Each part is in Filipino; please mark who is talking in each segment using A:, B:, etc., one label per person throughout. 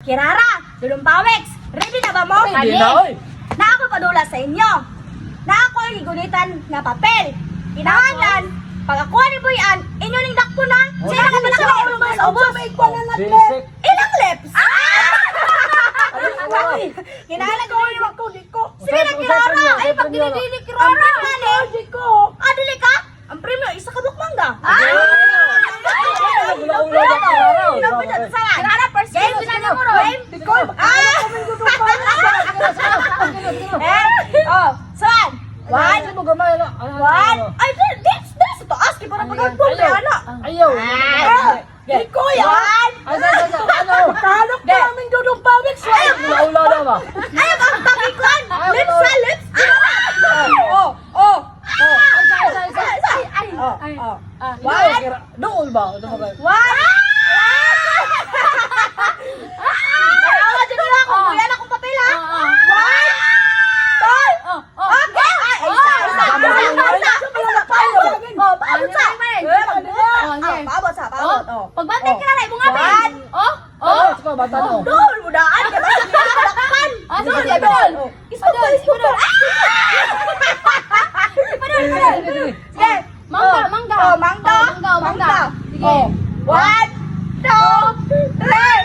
A: Kirara, Dulumpawex, ready na ba mo?
B: Hindi na, oy.
A: Na ako padula sa inyo. Na ako ang gigunitan nga papel. Kinahanglan, pag ako ni Boyan, inyo ning dakpo na. Sino ka pala sa ulo mo sa ubos?
B: Basic.
A: Ilang lips? Kinahanglan ko yung ako, diko. Sige na, Kirara. Ay, pag dinidili, Kirara. Ang premyo, diko. Ah, dili ka? Ang premyo, isa ka bukmangga. Kirara, first game. Game. Diko. Oh, saan? One. One. Ay, this sa taas. Di pa na pagkagpong na, anak.
B: Ayaw.
A: Diko yan.
B: Ano?
A: Kalok namin dudong pawik sa
B: Ulo na ba?
A: ayaw ba ang pagikon? Lips sa lips? One.
B: Doon ba?
A: One. Tarawa dyan nila ako. Buyan akong papel ha. One. Two. Okay. Ay, isa. Paabot sa. Paabot sa.
C: Pagbantay ka na, ibong nga
A: One.
B: Bata no.
A: Dol, mudaan ka ba? Palakpan.
C: Sige, Dol.
A: Ispadol. Sige.
C: Mangga.
A: Oh, mangga.
C: Mangga. Sige.
A: Oh. One, two, three.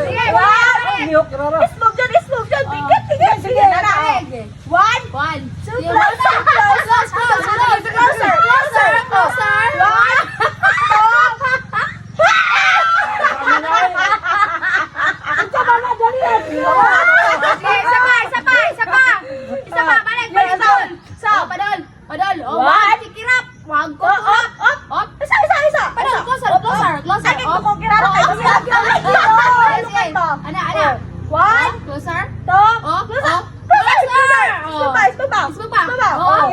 A: Sige, one. Ismog dyan. Bigat. Sige, nana. One,
C: One.
A: two, closer. One,
C: Isa pa, balik. Padol. Oh,
A: One.
C: tikirap. Wag ko. Up.
A: Isa.
C: Padol, closer.
A: Ay, kaya ko kirara kayo.
C: Ana.
A: One,
C: Closer.
A: two,
C: Oh.
A: closer.
C: Closer.
A: Isbaba.
C: Isbaba.
A: Isbaba.
C: Oh.